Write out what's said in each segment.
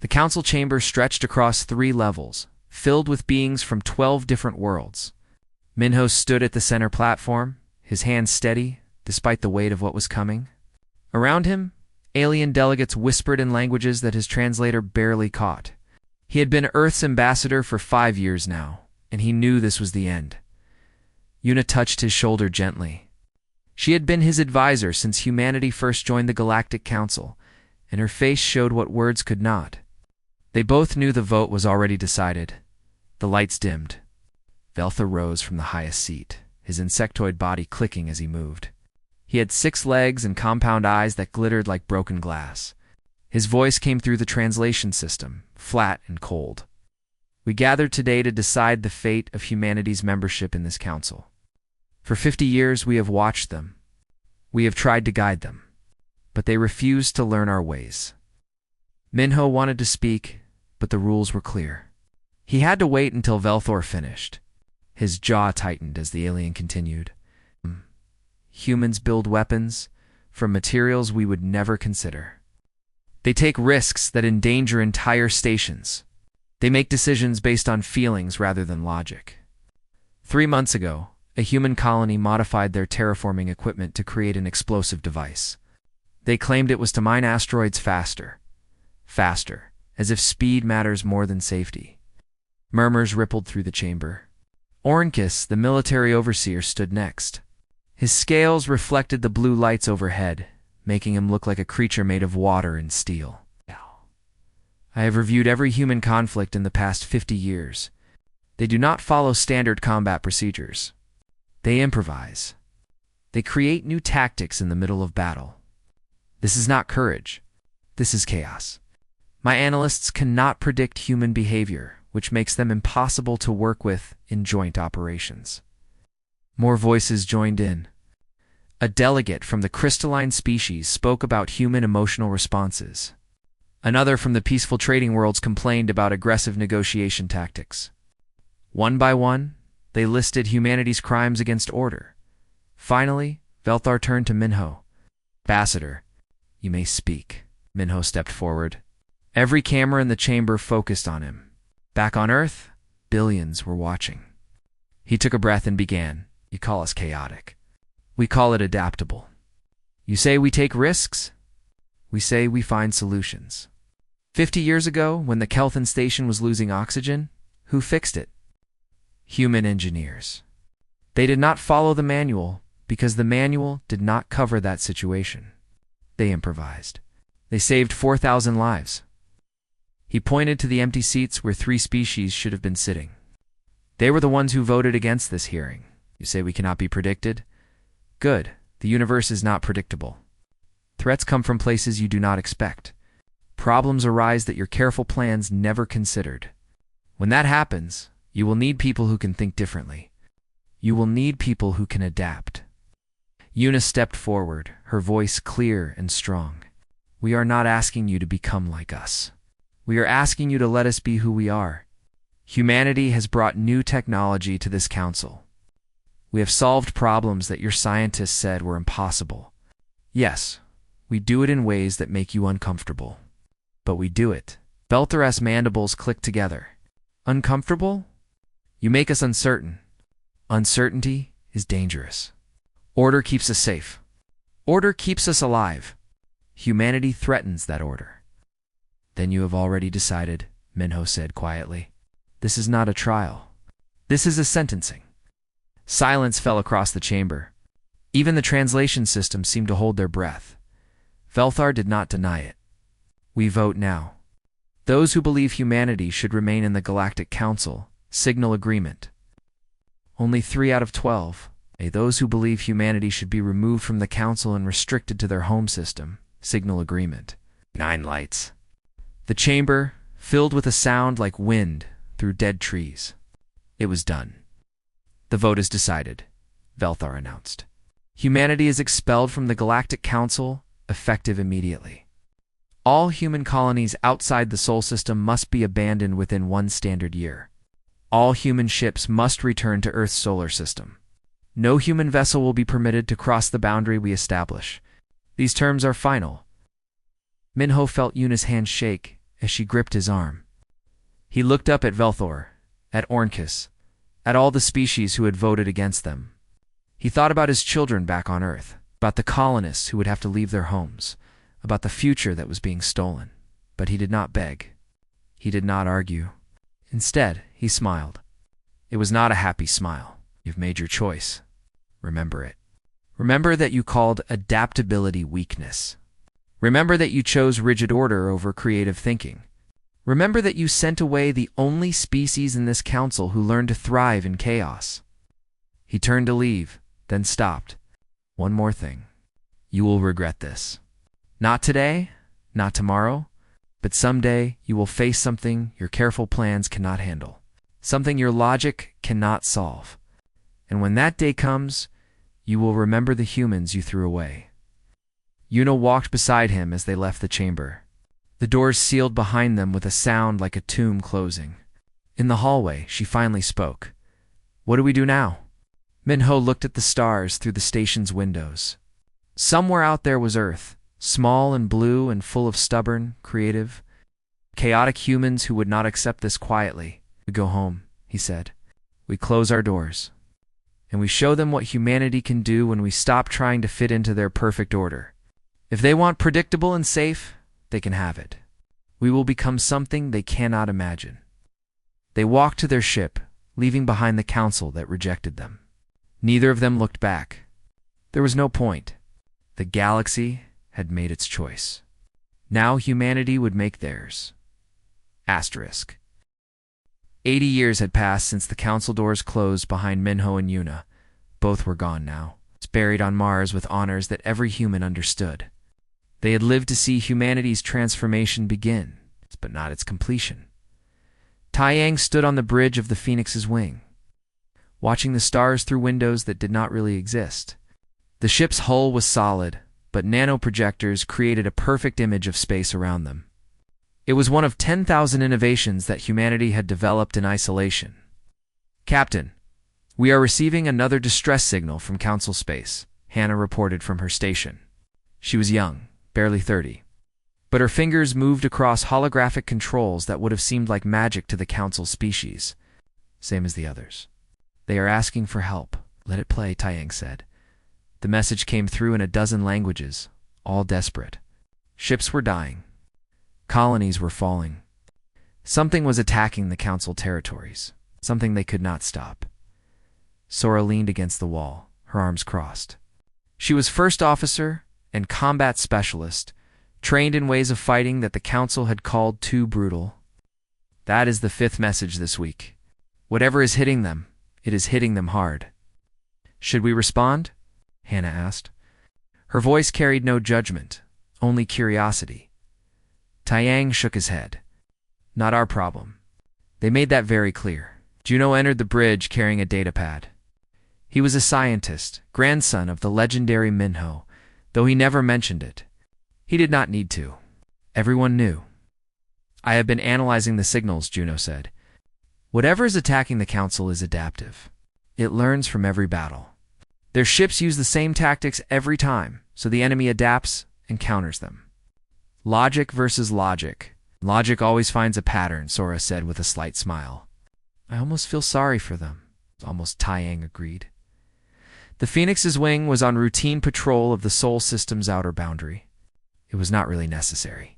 The council chamber stretched across 3 levels, filled with beings from 12 different worlds. Minho stood at the center platform, his hands steady, despite the weight of what was coming. Around him, alien delegates whispered in languages that his translator barely caught. He had been Earth's ambassador for 5 years now, and he knew this was the end. Yuna touched his shoulder gently. She had been his advisor since humanity first joined the Galactic Council, and her face showed what words could not. They both knew the vote was already decided. The lights dimmed. Velthar rose from the highest seat, his insectoid body clicking as he moved. He had 6 legs and compound eyes that glittered like broken glass. His voice came through the translation system, flat and cold. We gathered today to decide the fate of humanity's membership in this council. For 50 years we have watched them. We have tried to guide them, but they refused to learn our ways. Minho wanted to speak, but the rules were clear. He had to wait until Velthar finished. His jaw tightened as the alien continued. Humans build weapons from materials we would never consider. They take risks that endanger entire stations. They make decisions based on feelings rather than logic. 3 months ago, a human colony modified their terraforming equipment to create an explosive device. They claimed it was to mine asteroids faster, as if speed matters more than safety. Murmurs rippled through the chamber. Ornkis, the military overseer, stood next. His scales reflected the blue lights overhead, making him look like a creature made of water and steel. I have reviewed every human conflict in the past 50 years. They do not follow standard combat procedures. They improvise. They create new tactics in the middle of battle. This is not courage. This is chaos. My analysts cannot predict human behavior, which makes them impossible to work with in joint operations. More voices joined in. A delegate from the crystalline species spoke about human emotional responses. Another from the peaceful trading worlds complained about aggressive negotiation tactics. One by one, they listed humanity's crimes against order. Finally, Velthar turned to Minho. Ambassador, you may speak. Minho stepped forward. Every camera in the chamber focused on him. Back on Earth, billions were watching. He took a breath and began. You call us chaotic. We call it adaptable. You say we take risks? We say we find solutions. 50 years ago, when the Kelthan station was losing oxygen, who fixed it? Human engineers. They did not follow the manual because the manual did not cover that situation. They improvised. They saved 4,000 lives. He pointed to the empty seats where 3 species should have been sitting. They were the ones who voted against this hearing. You say we cannot be predicted? Good. The universe is not predictable. Threats come from places you do not expect. Problems arise that your careful plans never considered. When that happens, you will need people who can think differently. You will need people who can adapt. Yuna stepped forward, her voice clear and strong. We are not asking you to become like us. We are asking you to let us be who we are. Humanity has brought new technology to this council. We have solved problems that your scientists said were impossible. Yes, we do it in ways that make you uncomfortable. But we do it. Velthar's mandibles clicked together. Uncomfortable? You make us uncertain. Uncertainty is dangerous. Order keeps us safe. Order keeps us alive. Humanity threatens that order. Then you have already decided, Minho said quietly. This is not a trial. This is a sentencing. Silence fell across the chamber. Even the translation system seemed to hold their breath. Velthar did not deny it. We vote now. Those who believe humanity should remain in the Galactic Council signal agreement. Only 3 out of 12. Those who believe humanity should be removed from the Council and restricted to their home system signal agreement. 9 lights. The chamber, filled with a sound like wind through dead trees. It was done. The vote is decided, Velthar announced. Humanity is expelled from the Galactic Council, effective immediately. All human colonies outside the Sol system must be abandoned within 1 standard year. All human ships must return to Earth's solar system. No human vessel will be permitted to cross the boundary we establish. These terms are final. Minho felt Yuna's hand shake, as she gripped his arm. He looked up at Velthor, at Orncus, at all the species who had voted against them. He thought about his children back on Earth, about the colonists who would have to leave their homes, about the future that was being stolen. But he did not beg. He did not argue. Instead, he smiled. It was not a happy smile. You've made your choice. Remember it. Remember that you called adaptability weakness. Remember that you chose rigid order over creative thinking. Remember that you sent away the only species in this council who learned to thrive in chaos. He turned to leave, then stopped. One more thing. You will regret this. Not today, not tomorrow, but someday you will face something your careful plans cannot handle, something your logic cannot solve. And when that day comes, you will remember the humans you threw away. Yuna walked beside him as they left the chamber. The doors sealed behind them with a sound like a tomb closing. In the hallway, she finally spoke. What do we do now? Minho looked at the stars through the station's windows. Somewhere out there was Earth, small and blue and full of stubborn, creative, chaotic humans who would not accept this quietly. We go home, he said. We close our doors. And we show them what humanity can do when we stop trying to fit into their perfect order. If they want predictable and safe, they can have it. We will become something they cannot imagine. They walked to their ship, leaving behind the council that rejected them. Neither of them looked back. There was no point. The galaxy had made its choice. Now humanity would make theirs. Asterisk. 80 years had passed since the council doors closed behind Minho and Yuna. Both were gone now, buried on Mars with honors that every human understood. They had lived to see humanity's transformation begin, but not its completion. Taiyang stood on the bridge of the Phoenix's wing, watching the stars through windows that did not really exist. The ship's hull was solid, but nanoprojectors created a perfect image of space around them. It was one of 10,000 innovations that humanity had developed in isolation. Captain, we are receiving another distress signal from Council Space, Hannah reported from her station. She was young, barely 30. But her fingers moved across holographic controls that would have seemed like magic to the Council species. Same as the others. They are asking for help. Let it play, Taiyang said. The message came through in a dozen languages, all desperate. Ships were dying. Colonies were falling. Something was attacking the Council territories, something they could not stop. Sora leaned against the wall, her arms crossed. She was first officer and combat specialist, trained in ways of fighting that the Council had called too brutal. That is the fifth message this week. Whatever is hitting them, it is hitting them hard. Should we respond? Hannah asked. Her voice carried no judgment, only curiosity. Taiyang shook his head. Not our problem. They made that very clear. Juno entered the bridge carrying a datapad. He was a scientist, grandson of the legendary Minho, though he never mentioned it. He did not need to. Everyone knew. I have been analyzing the signals, Juno said. Whatever is attacking the Council is adaptive. It learns from every battle. Their ships use the same tactics every time, so the enemy adapts and counters them. Logic versus logic. Logic always finds a pattern, Sora said with a slight smile. I almost feel sorry for them, almost Taiyang agreed. The Phoenix's wing was on routine patrol of the Sol system's outer boundary. It was not really necessary.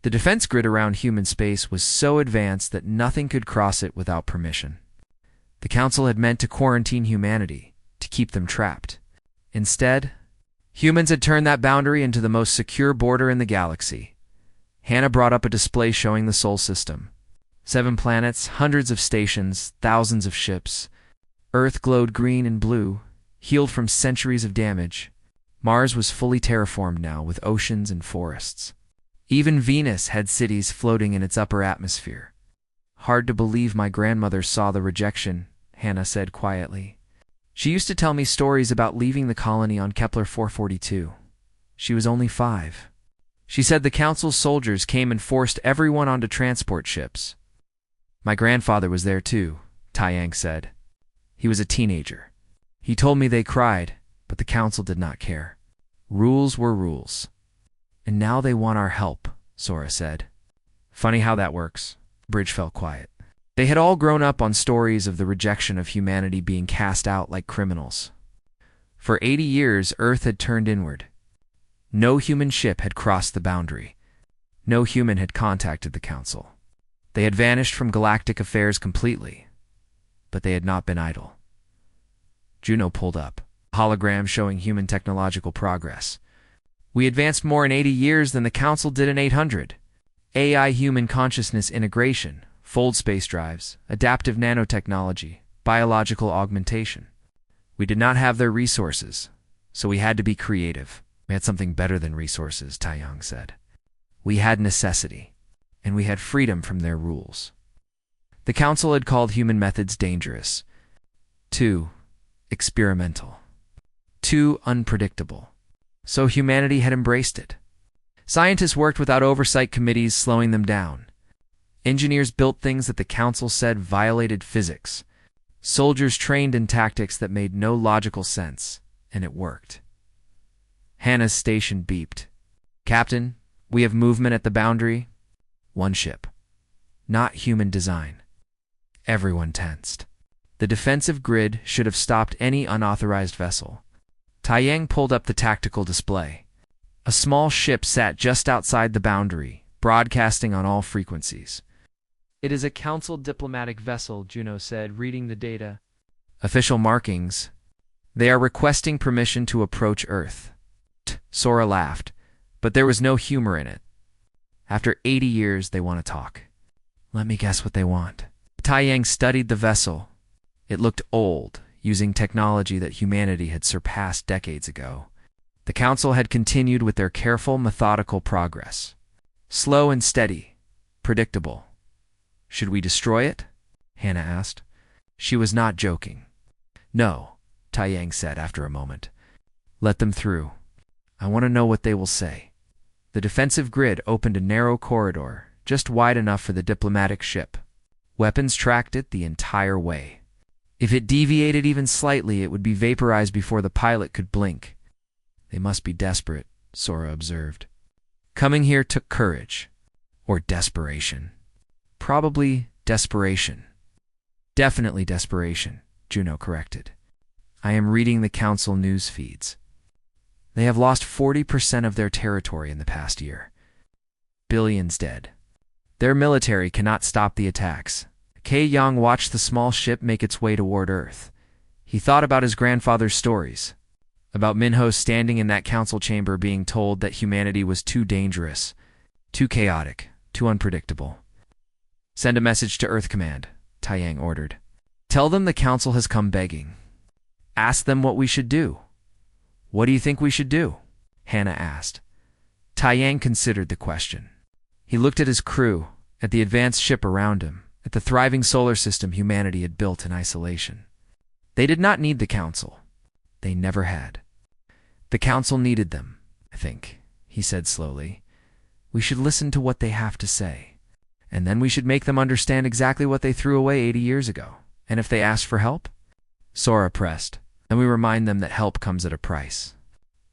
The defense grid around human space was so advanced that nothing could cross it without permission. The Council had meant to quarantine humanity, to keep them trapped. Instead, humans had turned that boundary into the most secure border in the galaxy. Hannah brought up a display showing the Sol system. 7 planets, hundreds of stations, thousands of ships. Earth glowed green and blue, healed from centuries of damage. Mars was fully terraformed now, with oceans and forests. Even Venus had cities floating in its upper atmosphere. Hard to believe my grandmother saw the rejection, Hannah said quietly. She used to tell me stories about leaving the colony on Kepler 442. She was only 5. She said the Council's soldiers came and forced everyone onto transport ships. My grandfather was there too, Taiyang said. He was a teenager. He told me they cried, but the Council did not care. Rules were rules. And now they want our help, Sora said. Funny how that works. Bridge fell quiet. They had all grown up on stories of the rejection of humanity being cast out like criminals. For 80 years, Earth had turned inward. No human ship had crossed the boundary. No human had contacted the Council. They had vanished from galactic affairs completely, but they had not been idle. Juno pulled up, a hologram showing human technological progress. We advanced more in 80 years than the Council did in 800. AI human consciousness integration, fold space drives, adaptive nanotechnology, biological augmentation. We did not have their resources, so we had to be creative. We had something better than resources, Taiyang said. We had necessity, and we had freedom from their rules. The Council had called human methods dangerous, too experimental, too unpredictable. So humanity had embraced it. Scientists worked without oversight committees slowing them down. Engineers built things that the Council said violated physics. Soldiers trained in tactics that made no logical sense, and it worked. Hannah's station beeped. Captain, we have movement at the boundary. One ship. Not human design. Everyone tensed. The defensive grid should have stopped any unauthorized vessel. Taiyang pulled up the tactical display. A small ship sat just outside the boundary, broadcasting on all frequencies. It is a Council diplomatic vessel, Juno said, reading the data. Official markings. They are requesting permission to approach Earth. Sora laughed, but there was no humor in it. After 80 years, they want to talk. Let me guess what they want. Taiyang studied the vessel. It looked old, using technology that humanity had surpassed decades ago. The Council had continued with their careful, methodical progress. Slow and steady, predictable. Should we destroy it? Hannah asked. She was not joking. No, Taiyang said after a moment. Let them through. I want to know what they will say. The defensive grid opened a narrow corridor, just wide enough for the diplomatic ship. Weapons tracked it the entire way. If it deviated even slightly, it would be vaporized before the pilot could blink. They must be desperate, Sora observed. Coming here took courage. Or desperation. Probably desperation. Definitely desperation, Juno corrected. I am reading the Council news feeds. They have lost 40% of their territory in the past year. Billions dead. Their military cannot stop the attacks. Kei Yang watched the small ship make its way toward Earth. He thought about his grandfather's stories, about Minho standing in that council chamber being told that humanity was too dangerous, too chaotic, too unpredictable. Send a message to Earth Command, Taiyang ordered. Tell them the Council has come begging. Ask them what we should do. What do you think we should do? Hannah asked. Taiyang considered the question. He looked at his crew, at the advanced ship around him, at the thriving solar system humanity had built in isolation. They did not need the Council. They never had. The Council needed them, I think, he said slowly. We should listen to what they have to say, and then we should make them understand exactly what they threw away 80 years ago. And if they ask for help? Sora pressed. Then we remind them that help comes at a price.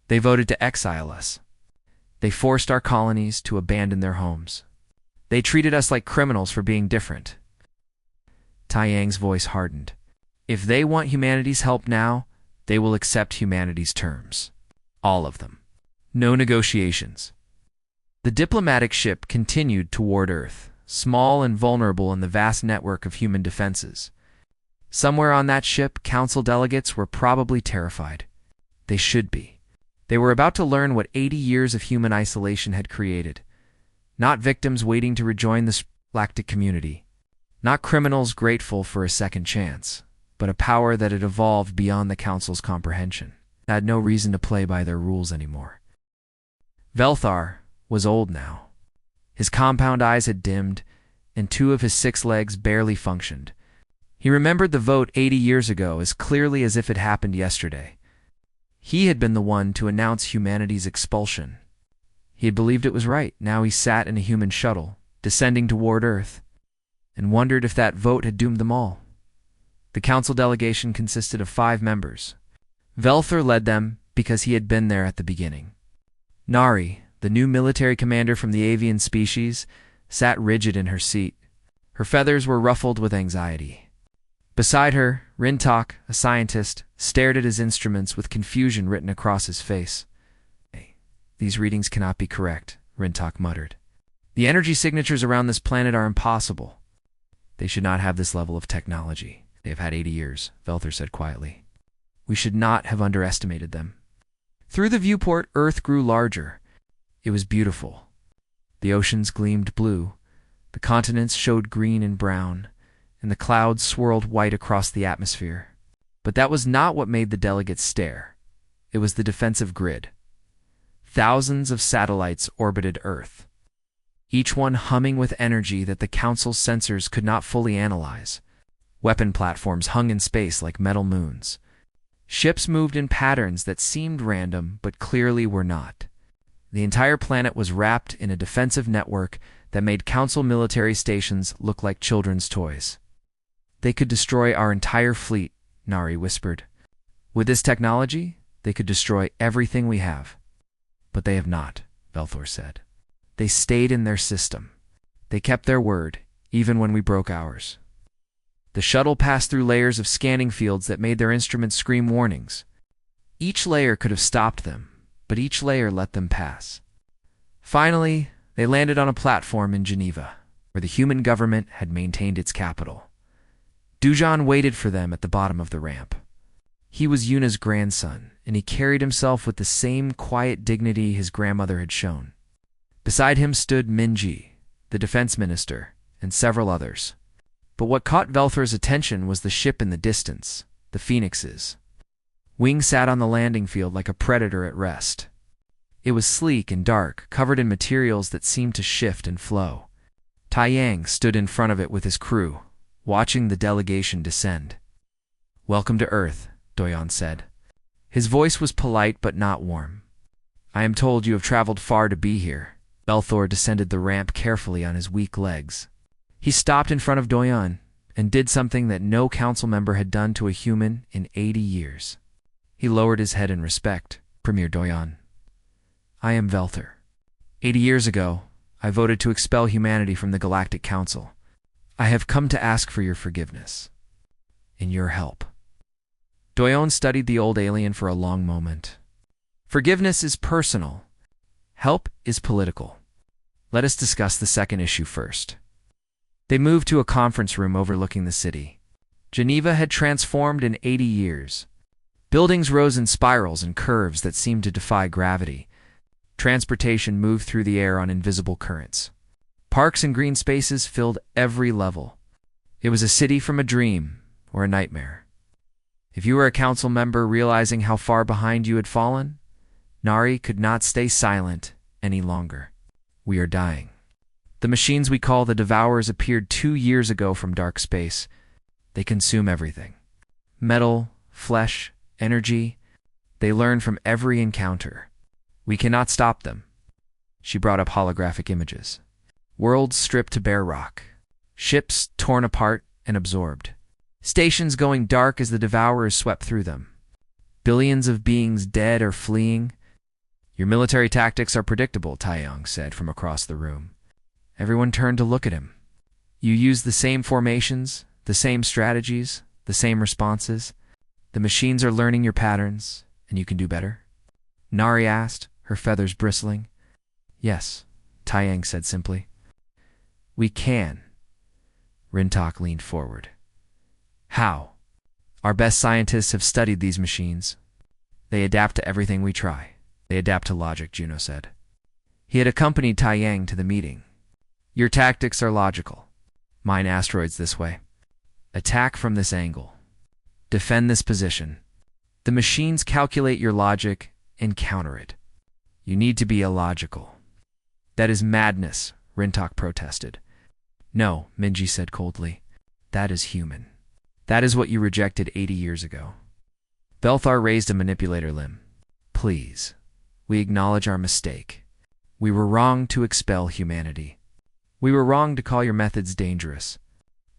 They voted to exile us. They forced our colonies to abandon their homes. They treated us like criminals for being different. Taiyang's voice hardened. If they want humanity's help now, they will accept humanity's terms. All of them. No negotiations. The diplomatic ship continued toward Earth, small and vulnerable in the vast network of human defenses. Somewhere on that ship, Council delegates were probably terrified. They should be. They were about to learn what 80 years of human isolation had created. Not victims waiting to rejoin the galactic community. Not criminals grateful for a second chance, but a power that had evolved beyond the Council's comprehension. It had no reason to play by their rules anymore. Velthar was old now. His compound eyes had dimmed, and 2 of his 6 legs barely functioned. He remembered the vote 80 years ago as clearly as if it happened yesterday. He had been the one to announce humanity's expulsion. He had believed it was right. Now he sat in a human shuttle, descending toward Earth, and wondered if that vote had doomed them all. The Council delegation consisted of 5 members. Velthar led them because he had been there at the beginning. Nari, the new military commander from the avian species, sat rigid in her seat. Her feathers were ruffled with anxiety. Beside her, Rintok, a scientist, stared at his instruments with confusion written across his face. "These readings cannot be correct," Rintok muttered. "The energy signatures around this planet are impossible. They should not have this level of technology. They have had 80 years, Velthor said quietly. We should not have underestimated them." Through the viewport, Earth grew larger. It was beautiful. The oceans gleamed blue, the continents showed green and brown, and the clouds swirled white across the atmosphere. But that was not what made the delegates stare. It was the defensive grid. Thousands of satellites orbited Earth, each one humming with energy that the Council's sensors could not fully analyze. Weapon platforms hung in space like metal moons. Ships moved in patterns that seemed random but clearly were not. The entire planet was wrapped in a defensive network that made Council military stations look like children's toys. "They could destroy our entire fleet," Nari whispered. "With this technology, they could destroy everything we have." "But they have not," Velthor said. "They stayed in their system. They kept their word, even when we broke ours." The shuttle passed through layers of scanning fields that made their instruments scream warnings. Each layer could have stopped them, but each layer let them pass. Finally, they landed on a platform in Geneva, where the human government had maintained its capital. Dujan waited for them at the bottom of the ramp. He was Yuna's grandson, and he carried himself with the same quiet dignity his grandmother had shown. Beside him stood Minji, the defense minister, and several others. But what caught Velthor's attention was the ship in the distance, the Phoenixes. Wing sat on the landing field like a predator at rest. It was sleek and dark, covered in materials that seemed to shift and flow. Taiyang stood in front of it with his crew, watching the delegation descend. "Welcome to Earth," Doyon said. His voice was polite but not warm. "I am told you have traveled far to be here." Velthor descended the ramp carefully on his weak legs. He stopped in front of Doyon and did something that no council member had done to a human in 80 years. He lowered his head in respect. "Premier Doyon, I am Velthor. 80 years ago, I voted to expel humanity from the Galactic Council. I have come to ask for your forgiveness and your help." Doyon studied the old alien for a long moment. "Forgiveness is personal. Help is political. Let us discuss the second issue first." They moved to a conference room overlooking the city. Geneva had transformed in 80 years. Buildings rose in spirals and curves that seemed to defy gravity. Transportation moved through the air on invisible currents. Parks and green spaces filled every level. It was a city from a dream or a nightmare. If you were a council member realizing how far behind you had fallen, Nari could not stay silent any longer. "We are dying. The machines we call the Devourers appeared 2 years ago from dark space. They consume everything. Metal, flesh, energy. They learn from every encounter. We cannot stop them." She brought up holographic images. Worlds stripped to bare rock. Ships torn apart and absorbed. Stations going dark as the Devourers swept through them. Billions of beings dead or fleeing. "Your military tactics are predictable," Taiyang said from across the room. Everyone turned to look at him. "You use the same formations, the same strategies, the same responses. The machines are learning your patterns, and you can do better?" Nari asked, her feathers bristling. "Yes," Taiyang said simply. "We can." Rintok leaned forward. "How?" "Our best scientists have studied these machines. They adapt to everything we try. They adapt to logic," Juno said. He had accompanied Taiyang to the meeting. "Your tactics are logical. Mine asteroids this way. Attack from this angle. Defend this position. The machines calculate your logic and counter it. You need to be illogical." "That is madness," Rintok protested. "No," Minji said coldly. "That is human. That is what you rejected 80 years ago." Velthor raised a manipulator limb. "Please, we acknowledge our mistake. We were wrong to expel humanity. We were wrong to call your methods dangerous.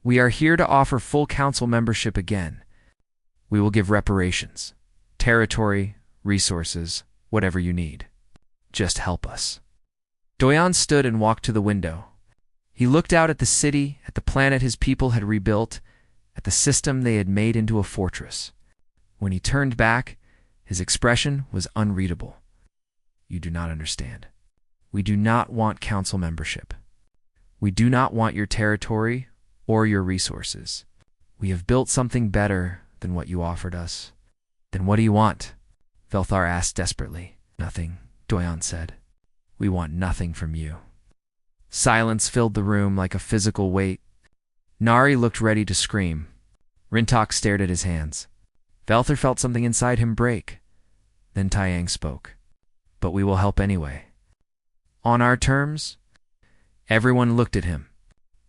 We are here to offer full council membership again. We will give reparations, territory, resources, whatever you need. Just help us." Doyon stood and walked to the window. He looked out at the city, at the planet his people had rebuilt, at the system they had made into a fortress. When he turned back, his expression was unreadable. You do not understand. We do not want council membership. We do not want your territory or your resources. We have built something better than what you offered us. Then what do you want? Velthar asked desperately. Nothing, Doyon said. We want nothing from you. Silence filled the room like a physical weight. Nari looked ready to scream. Rintok stared at his hands. Velthar felt something inside him break. Then Taiyang spoke. But we will help anyway. On our terms? Everyone looked at him.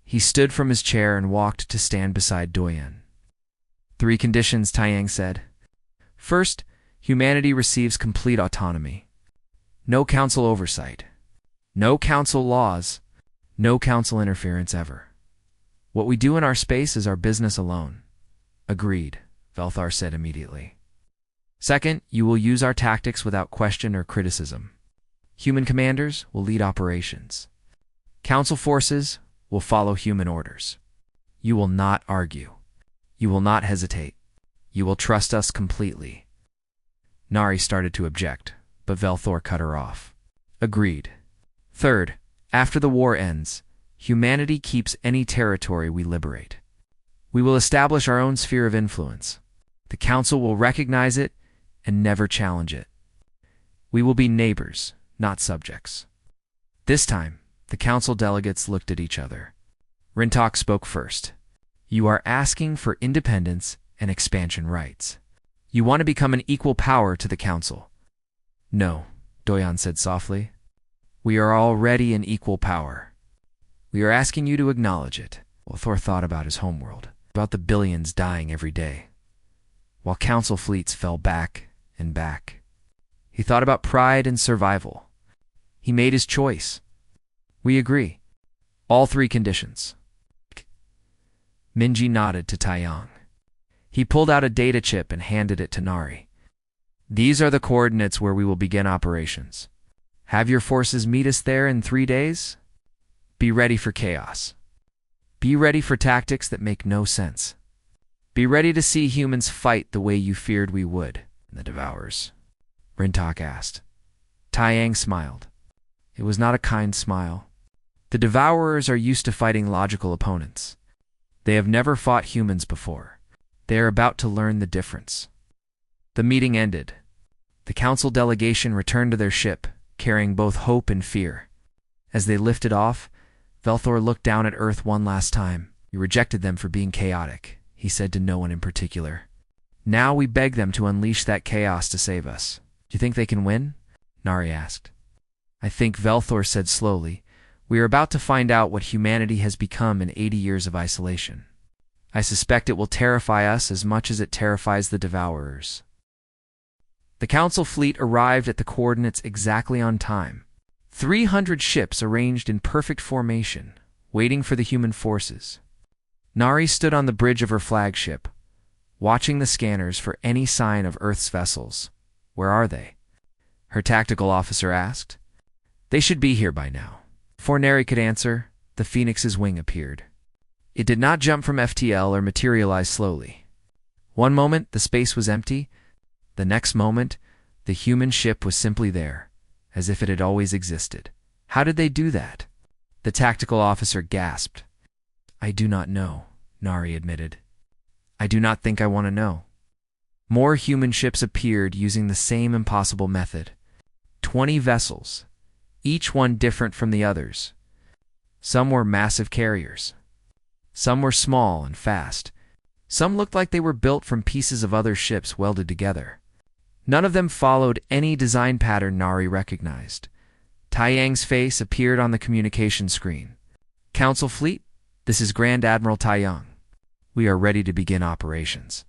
He stood from his chair and walked to stand beside Doyen. 3 conditions, Taiyang said. First, humanity receives complete autonomy. No council oversight. No council laws. No council interference ever. What we do in our space is our business alone. Agreed, Velthar said immediately. Second, you will use our tactics without question or criticism. Human commanders will lead operations. Council forces will follow human orders. You will not argue. You will not hesitate. You will trust us completely. Nari started to object, but Velthor cut her off. Agreed. Third, after the war ends, humanity keeps any territory we liberate. We will establish our own sphere of influence. The Council will recognize it and never challenge it. We will be neighbors, not subjects. This time, the Council delegates looked at each other. Rintok spoke first. You are asking for independence and expansion rights. You want to become an equal power to the Council. No, Doyon said softly. We are already an equal power. We are asking you to acknowledge it. Well, Thor thought about his homeworld, about the billions dying every day, while Council fleets fell back and back. He thought about pride and survival. He made his choice. We agree. All 3 conditions. Minji nodded to Taiyang. He pulled out a data chip and handed it to Nari. These are the coordinates where we will begin operations. Have your forces meet us there in 3 days? Be ready for chaos. Be ready for tactics that make no sense. Be ready to see humans fight the way you feared we would. The Devourers, Rintok asked. Taiyang smiled. It was not a kind smile. The Devourers are used to fighting logical opponents. They have never fought humans before. They are about to learn the difference. The meeting ended. The Council delegation returned to their ship, carrying both hope and fear. As they lifted off, Velthor looked down at Earth one last time. You rejected them for being chaotic, he said to no one in particular. Now we beg them to unleash that chaos to save us. Do you think they can win? Nari asked. I think, Velthor said slowly, we are about to find out what humanity has become in 80 years of isolation. I suspect it will terrify us as much as it terrifies the Devourers. The Council fleet arrived at the coordinates exactly on time. 300 ships arranged in perfect formation, waiting for the human forces. Nari stood on the bridge of her flagship, watching the scanners for any sign of Earth's vessels. Where are they? Her tactical officer asked. They should be here by now. Before Nari could answer, the Phoenix's wing appeared. It did not jump from FTL or materialize slowly. One moment, the space was empty. The next moment, the human ship was simply there, as if it had always existed. How did they do that? The tactical officer gasped. I do not know, Nari admitted. I do not think I want to know. More human ships appeared using the same impossible method. 20 vessels, each one different from the others. Some were massive carriers. Some were small and fast. Some looked like they were built from pieces of other ships welded together. None of them followed any design pattern Nari recognized. Taiyang's face appeared on the communication screen. Council Fleet, this is Grand Admiral Taiyang. We are ready to begin operations.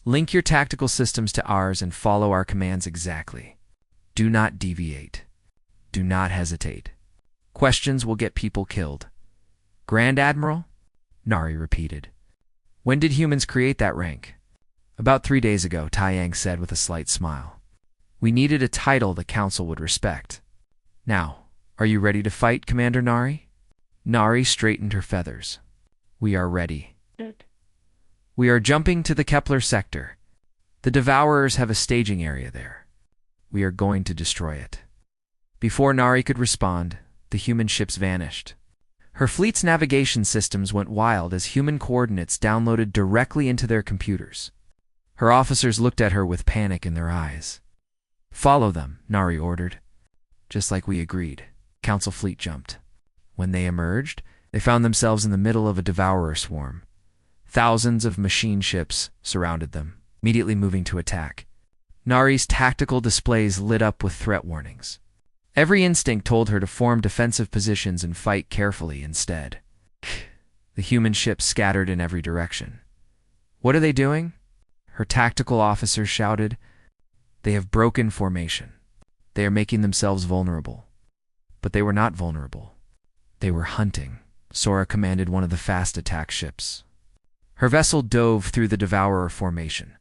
Link your tactical systems to ours and follow our commands exactly. Do not deviate. Do not hesitate. Questions will get people killed. Grand Admiral? Nari repeated. When did humans create that rank? About 3 days ago, Taiyang said with a slight smile. We needed a title the Council would respect. Now, are you ready to fight, Commander Nari? Nari straightened her feathers. We are ready. Good. We are jumping to the Kepler sector. The Devourers have a staging area there. We are going to destroy it. Before Nari could respond, the human ships vanished. Her fleet's navigation systems went wild as human coordinates downloaded directly into their computers. Her officers looked at her with panic in their eyes. Follow them, Nari ordered. Just like we agreed, Council fleet jumped. When they emerged, they found themselves in the middle of a Devourer swarm. Thousands of machine ships surrounded them, immediately moving to attack. Nari's tactical displays lit up with threat warnings. Every instinct told her to form defensive positions and fight carefully instead. The human ships scattered in every direction. What are they doing? Her tactical officers shouted. They have broken formation. They are making themselves vulnerable. But they were not vulnerable. They were hunting. Sora commanded one of the fast attack ships. Her vessel dove through the Devourer formation,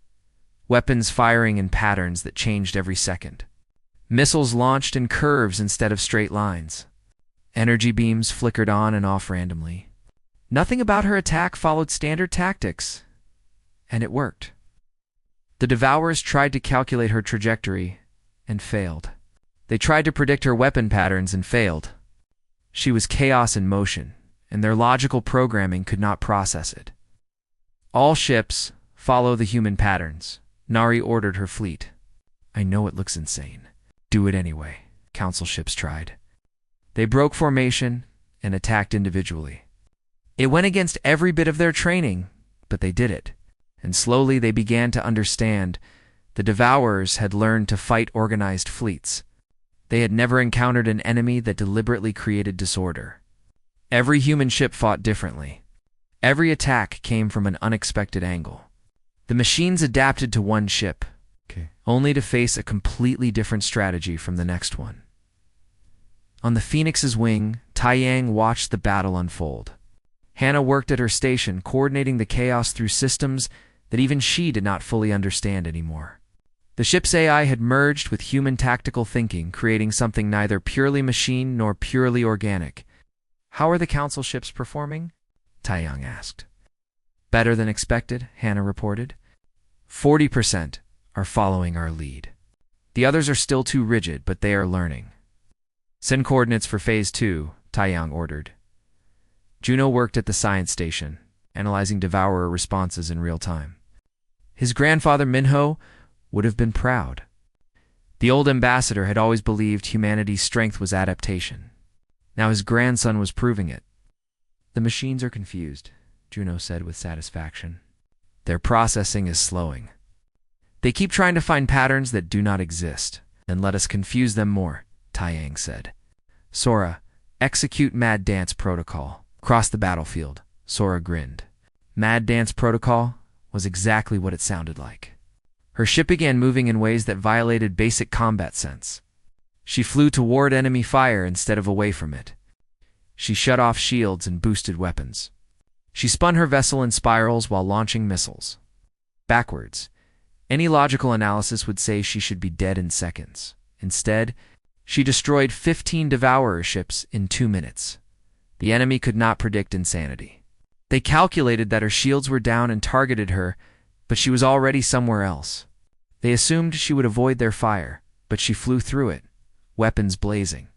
weapons firing in patterns that changed every second. Missiles launched in curves instead of straight lines. Energy beams flickered on and off randomly. Nothing about her attack followed standard tactics, and it worked. The Devourers tried to calculate her trajectory and failed. They tried to predict her weapon patterns and failed. She was chaos in motion, and their logical programming could not process it. All ships follow the human patterns, Nari ordered her fleet. I know it looks insane. Do it anyway, Council ships tried. They broke formation and attacked individually. It went against every bit of their training, but they did it. And slowly they began to understand the Devourers had learned to fight organized fleets. They had never encountered an enemy that deliberately created disorder. Every human ship fought differently. Every attack came from an unexpected angle. The machines adapted to one ship, only to face a completely different strategy from the next one. On the Phoenix's wing, Taiyang watched the battle unfold. Hannah worked at her station, coordinating the chaos through systems that even she did not fully understand anymore. The ship's AI had merged with human tactical thinking, creating something neither purely machine nor purely organic. How are the Council ships performing? Taiyang asked. Better than expected, Hannah reported. 40% are following our lead. The others are still too rigid, but they are learning. Send coordinates for Phase 2, Taiyang ordered. Juno worked at the science station, analyzing Devourer responses in real time. His grandfather Minho would have been proud. The old ambassador had always believed humanity's strength was adaptation. Now his grandson was proving it. The machines are confused, Juno said with satisfaction. Their processing is slowing. They keep trying to find patterns that do not exist, and let us confuse them more, Taiyang said. Sora, execute Mad Dance Protocol. Across the battlefield, Sora grinned. Mad Dance Protocol was exactly what it sounded like. Her ship began moving in ways that violated basic combat sense. She flew toward enemy fire instead of away from it. She shut off shields and boosted weapons. She spun her vessel in spirals while launching missiles. Backwards, any logical analysis would say she should be dead in seconds. Instead, she destroyed 15 Devourer ships in 2 minutes. The enemy could not predict insanity. They calculated that her shields were down and targeted her, but she was already somewhere else. They assumed she would avoid their fire, but she flew through it, weapons blazing.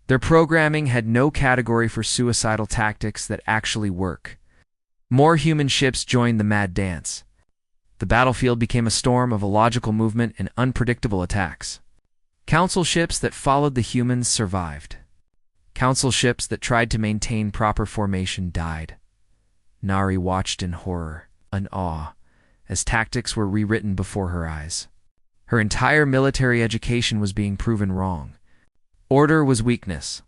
Their programming had no category for suicidal tactics that actually work. More human ships joined the mad dance. The battlefield became a storm of illogical movement and unpredictable attacks. Council ships that followed the humans survived. Council ships that tried to maintain proper formation died. Nari watched in horror and awe as tactics were rewritten before her eyes. Her entire military education was being proven wrong. Order was weakness.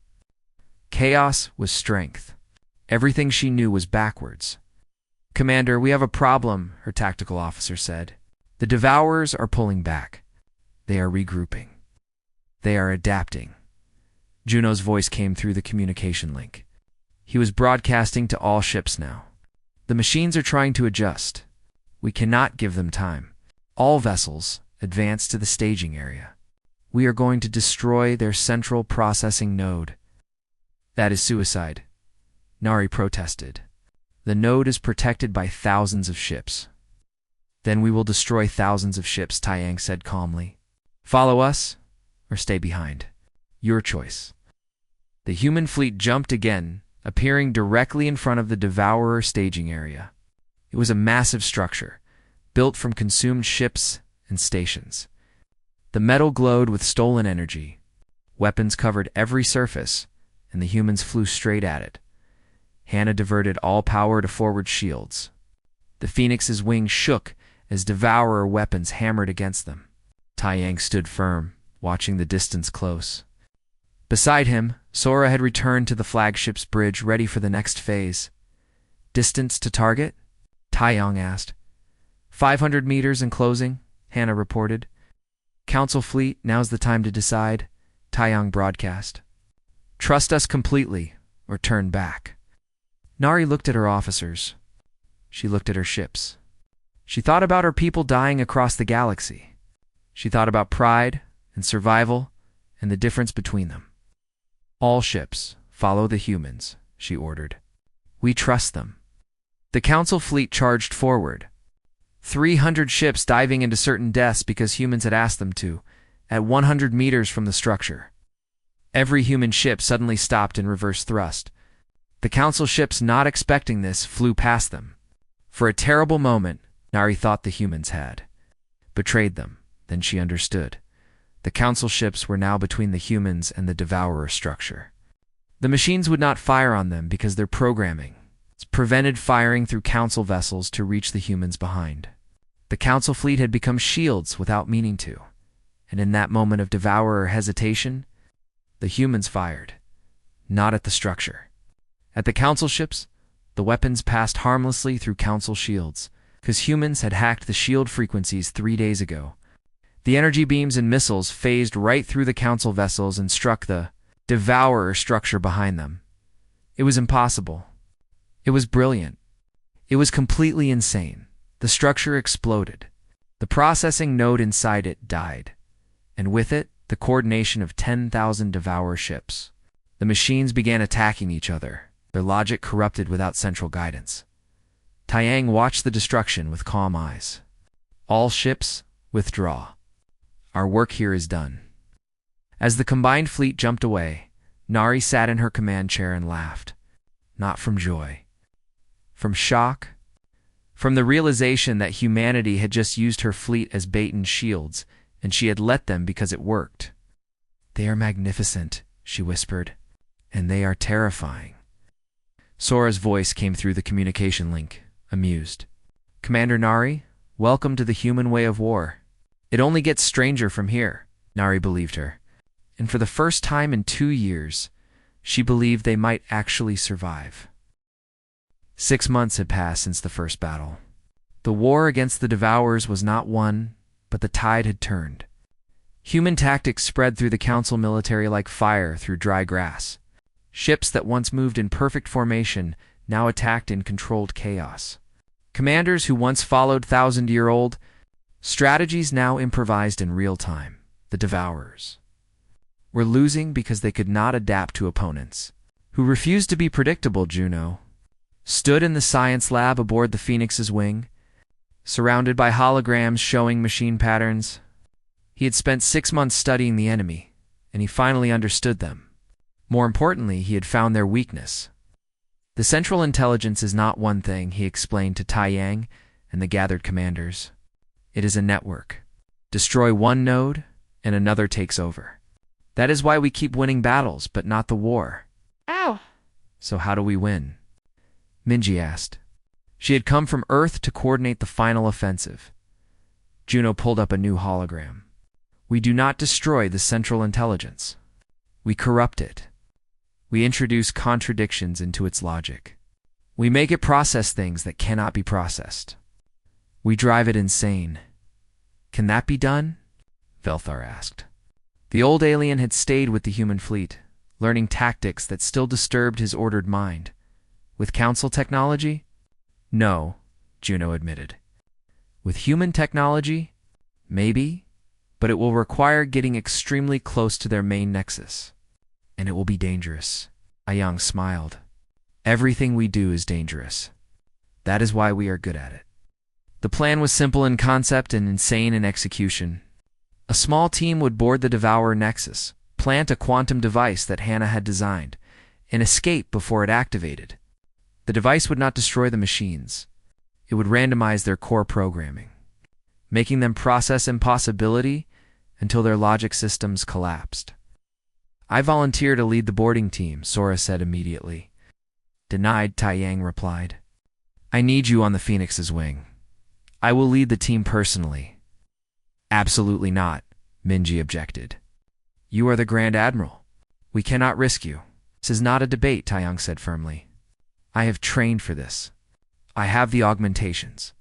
Chaos was strength. Everything she knew was backwards. Commander, we have a problem, her tactical officer said. The Devourers are pulling back. They are regrouping. They are adapting. Juno's voice came through the communication link. He was broadcasting to all ships now. The machines are trying to adjust. We cannot give them time. All vessels advance to the staging area. We are going to destroy their central processing node. That is suicide, Nari protested. The node is protected by thousands of ships. Then we will destroy thousands of ships, Taiyang said calmly. Follow us, or stay behind. Your choice. The human fleet jumped again, appearing directly in front of the Devourer staging area. It was a massive structure, built from consumed ships and stations. The metal glowed with stolen energy. Weapons covered every surface, and the humans flew straight at it. Hannah diverted all power to forward shields. The Phoenix's wings shook as Devourer weapons hammered against them. Taiyang stood firm, watching the distance close. Beside him, Sora had returned to the flagship's bridge, ready for the next phase. Distance to target? Taiyang asked. 500 meters and closing, Hannah reported. Council fleet, now's the time to decide, Taiyang broadcast. Trust us completely, or turn back. Nari looked at her officers. She looked at her ships. She thought about her people dying across the galaxy. She thought about pride and survival and the difference between them. All ships, follow the humans, she ordered. We trust them. The Council fleet charged forward. 300 ships diving into certain deaths because humans had asked them to, at 100 meters from the structure. Every human ship suddenly stopped in reverse thrust. The Council ships, not expecting this, flew past them. For a terrible moment, Nari thought the humans had betrayed them. Then she understood. The Council ships were now between the humans and the Devourer structure. The machines would not fire on them because their programming prevented firing through Council vessels to reach the humans behind. The Council fleet had become shields without meaning to, and in that moment of Devourer hesitation, the humans fired, not at the structure. At the Council ships, the weapons passed harmlessly through Council shields, because humans had hacked the shield frequencies 3 days ago. The energy beams and missiles phased right through the Council vessels and struck the Devourer structure behind them. It was impossible. It was brilliant. It was completely insane. The structure exploded. The processing node inside it died, and with it, the coordination of 10,000 Devourer ships. The machines began attacking each other, their logic corrupted without central guidance. Taiyang watched the destruction with calm eyes. All ships, withdraw. Our work here is done. As the combined fleet jumped away, Nari sat in her command chair and laughed. Not from joy. From shock. From the realization that humanity had just used her fleet as bait and shields, and she had let them because it worked. They are magnificent, she whispered, and they are terrifying. Sora's voice came through the communication link, amused. Commander Nari, welcome to the human way of war. It only gets stranger from here, Nari believed her. And for the first time in 2 years, she believed they might actually survive. 6 months had passed since the first battle. The war against the Devourers was not won, but the tide had turned. Human tactics spread through the Council military like fire through dry grass. Ships that once moved in perfect formation now attacked in controlled chaos. Commanders who once followed thousand-year-old strategies now improvised in real time. The Devourers were losing because they could not adapt to opponents who refused to be predictable. Juno stood in the science lab aboard the Phoenix's wing, surrounded by holograms showing machine patterns. He had spent 6 months studying the enemy, and he finally understood them. More importantly, he had found their weakness. The Central Intelligence is not one thing, he explained to Taiyang and the gathered commanders. It is a network. Destroy one node, and another takes over. That is why we keep winning battles, but not the war. Ow! So how do we win? Minji asked. She had come from Earth to coordinate the final offensive. Juno pulled up a new hologram. We do not destroy the Central Intelligence. We corrupt it. We introduce contradictions into its logic. We make it process things that cannot be processed. We drive it insane. Can that be done? Velthar asked. The old alien had stayed with the human fleet, learning tactics that still disturbed his ordered mind. With Council technology? No, Juno admitted. With human technology? Maybe, but it will require getting extremely close to their main nexus. And it will be dangerous. Ayang smiled. Everything we do is dangerous. That is why we are good at it. The plan was simple in concept and insane in execution. A small team would board the Devourer Nexus, plant a quantum device that Hannah had designed, and escape before it activated. The device would not destroy the machines. It would randomize their core programming, making them process impossibility until their logic systems collapsed. I volunteer to lead the boarding team, Sora said immediately. Denied, Taiyang replied. I need you on the Phoenix's wing. I will lead the team personally. Absolutely not, Minji objected. You are the Grand Admiral. We cannot risk you. This is not a debate, Taiyang said firmly. I have trained for this. I have the augmentations.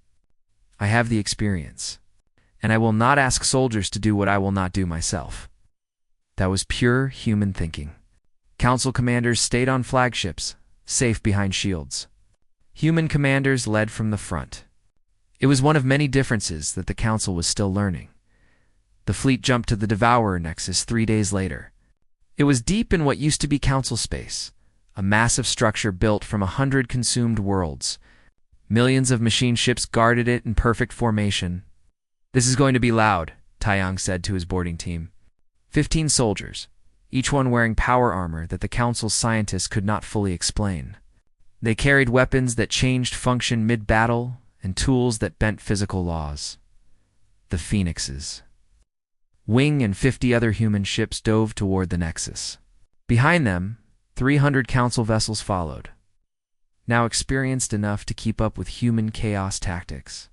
I have the experience. And I will not ask soldiers to do what I will not do myself. That was pure human thinking. Council commanders stayed on flagships, safe behind shields. Human commanders led from the front. It was one of many differences that the Council was still learning. The fleet jumped to the Devourer Nexus 3 days later. It was deep in what used to be Council space, a massive structure built from 100 consumed worlds. Millions of machine ships guarded it in perfect formation. This is going to be loud, Taiyang said to his boarding team. 15 soldiers, each one wearing power armor that the Council's scientists could not fully explain. They carried weapons that changed function mid-battle and tools that bent physical laws. The Phoenixes. Wing and 50 other human ships dove toward the Nexus. Behind them, 300 Council vessels followed, now experienced enough to keep up with human chaos tactics.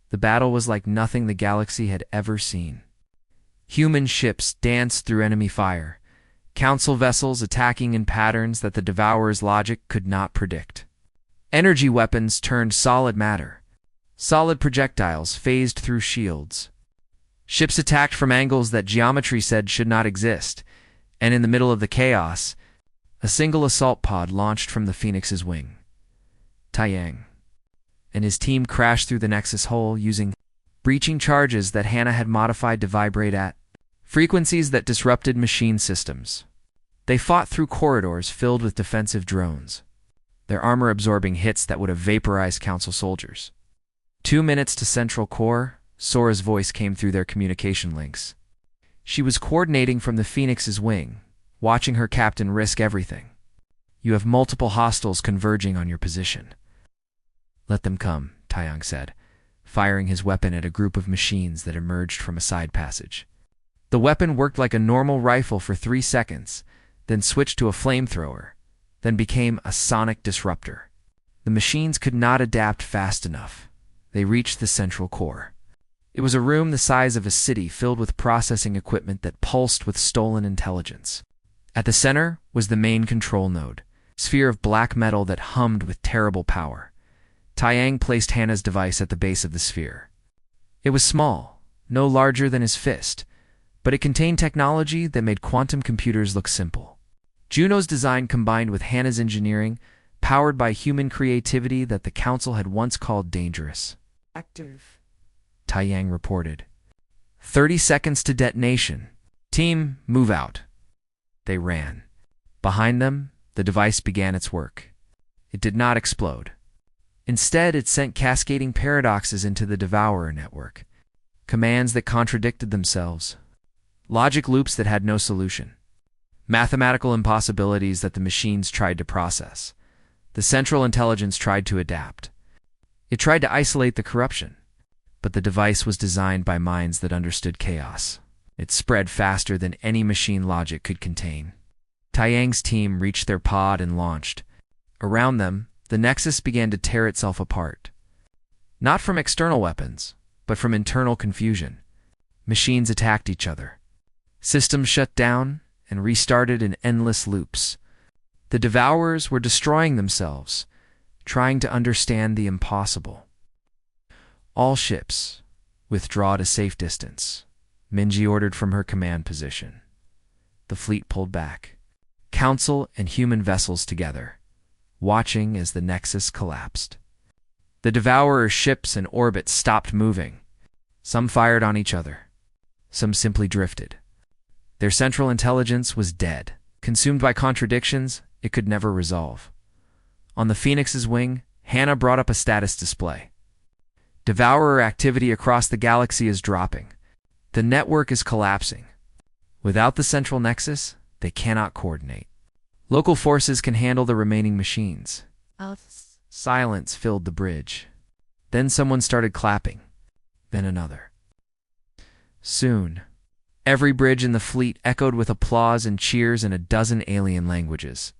The battle was like nothing the galaxy had ever seen. Human ships danced through enemy fire, Council vessels attacking in patterns that the Devourer's logic could not predict. Energy weapons turned solid matter. Solid projectiles phased through shields. Ships attacked from angles that geometry said should not exist, and in the middle of the chaos, a single assault pod launched from the Phoenix's wing. Taiyang and his team crashed through the Nexus hull using breaching charges that Hannah had modified to vibrate at frequencies that disrupted machine systems. They fought through corridors filled with defensive drones, their armor-absorbing hits that would have vaporized Council soldiers. 2 minutes to Central Core, Sora's voice came through their communication links. She was coordinating from the Phoenix's wing, watching her captain risk everything. You have multiple hostiles converging on your position. Let them come, Taiyang said, firing his weapon at a group of machines that emerged from a side passage. The weapon worked like a normal rifle for 3 seconds, then switched to a flamethrower, then became a sonic disruptor. The machines could not adapt fast enough. They reached the Central Core. It was a room the size of a city filled with processing equipment that pulsed with stolen intelligence. At the center was the main control node, a sphere of black metal that hummed with terrible power. Taiyang placed Hannah's device at the base of the sphere. It was small, no larger than his fist, but it contained technology that made quantum computers look simple. Juno's design combined with Hannah's engineering, powered by human creativity that the Council had once called dangerous. Active, Taiyang reported. 30 seconds to detonation. Team, move out. They ran. Behind them, the device began its work. It did not explode. Instead, it sent cascading paradoxes into the Devourer network. Commands that contradicted themselves. Logic loops that had no solution. Mathematical impossibilities that the machines tried to process. The Central Intelligence tried to adapt. It tried to isolate the corruption. But the device was designed by minds that understood chaos. It spread faster than any machine logic could contain. Taiyang's team reached their pod and launched. Around them, the Nexus began to tear itself apart. Not from external weapons, but from internal confusion. Machines attacked each other. Systems shut down and restarted in endless loops. The Devourers were destroying themselves, trying to understand the impossible. All ships, withdraw to safe distance, Minji ordered from her command position. The fleet pulled back, Council and human vessels together, watching as the Nexus collapsed. The Devourer ships in orbit stopped moving. Some fired on each other. Some simply drifted. Their central intelligence was dead, consumed by contradictions it could never resolve. On the Phoenix's wing, Hannah brought up a status display. Devourer activity across the galaxy is dropping. The network is collapsing. Without the central nexus, they cannot coordinate. Local forces can handle the remaining machines. Silence filled the bridge. Then someone started clapping. Then another. Soon, every bridge in the fleet echoed with applause and cheers in a dozen alien languages.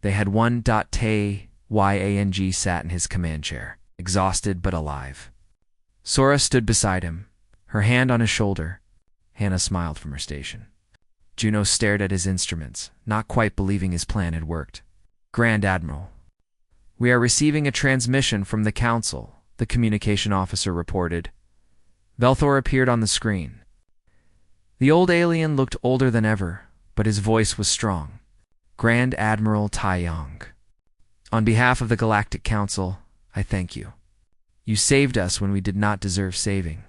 They had one Yang sat in his command chair, exhausted but alive. Sora stood beside him, her hand on his shoulder. Hannah smiled from her station. Juno stared at his instruments, not quite believing his plan had worked. Grand Admiral, we are receiving a transmission from the Council, the communication officer reported. Velthor appeared on the screen. The old alien looked older than ever, but his voice was strong. Grand Admiral Taiyang. On behalf of the Galactic Council, I thank you. You saved us when we did not deserve saving.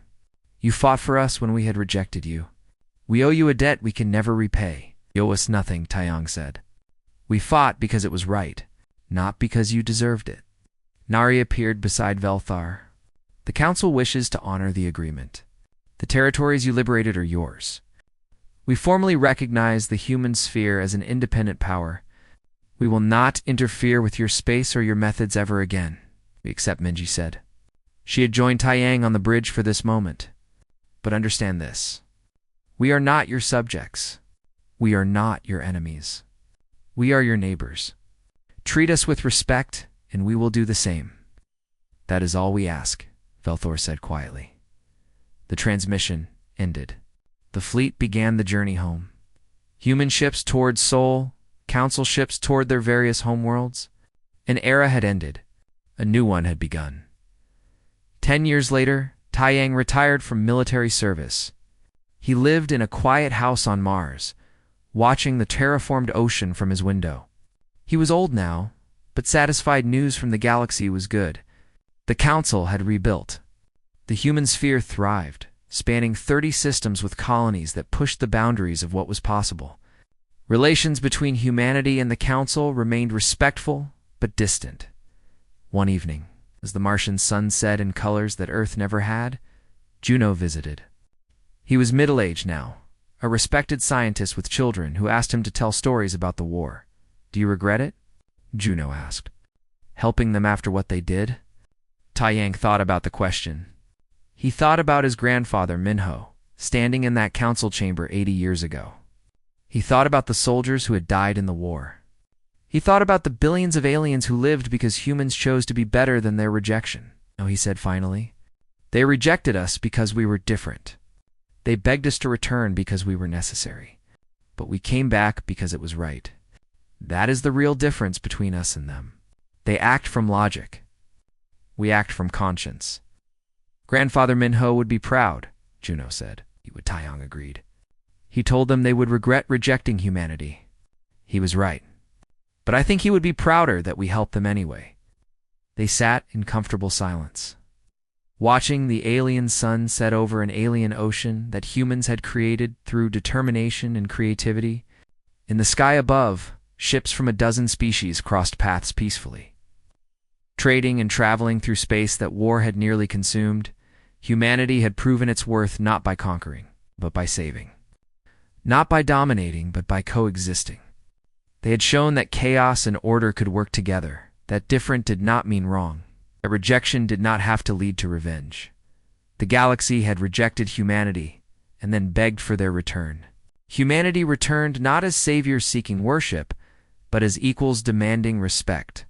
You fought for us when we had rejected you. We owe you a debt we can never repay. You owe us nothing, Taiyang said. We fought because it was right, not because you deserved it. Nari appeared beside Velthar. The Council wishes to honor the agreement. The territories you liberated are yours. We formally recognize the human sphere as an independent power. We will not interfere with your space or your methods ever again, except Minji said. She had joined Taiyang on the bridge for this moment. But understand this. We are not your subjects. We are not your enemies. We are your neighbors. Treat us with respect, and we will do the same. That is all we ask, Velthor said quietly. The transmission ended. The fleet began the journey home. Human ships toward Sol, Council ships toward their various homeworlds. An era had ended. A new one had begun. 10 years later, Taiyang retired from military service. He lived in a quiet house on Mars, watching the terraformed ocean from his window. He was old now, but satisfied news from the galaxy was good. The Council had rebuilt. The human sphere thrived, spanning 30 systems with colonies that pushed the boundaries of what was possible. Relations between humanity and the Council remained respectful but distant. One evening, as the Martian sun set in colors that Earth never had, Juno visited. He was middle-aged now, a respected scientist with children who asked him to tell stories about the war. Do you regret it? Juno asked. Helping them after what they did? Taiyang thought about the question. He thought about his grandfather, Minho, standing in that council chamber 80 years ago. He thought about the soldiers who had died in the war. He thought about the billions of aliens who lived because humans chose to be better than their rejection. No, he said finally. They rejected us because we were different. They begged us to return because we were necessary. But we came back because it was right. That is the real difference between us and them. They act from logic. We act from conscience. Grandfather Minho would be proud, Juno said. Taiyang agreed. He told them they would regret rejecting humanity. He was right. But I think he would be prouder that we helped them anyway. They sat in comfortable silence, watching the alien sun set over an alien ocean that humans had created through determination and creativity. In the sky above, ships from a dozen species crossed paths peacefully. Trading and traveling through space that war had nearly consumed, humanity had proven its worth not by conquering, but by saving. Not by dominating, but by coexisting. They had shown that chaos and order could work together, that different did not mean wrong, that rejection did not have to lead to revenge. The galaxy had rejected humanity and then begged for their return. Humanity returned not as saviors seeking worship, but as equals demanding respect.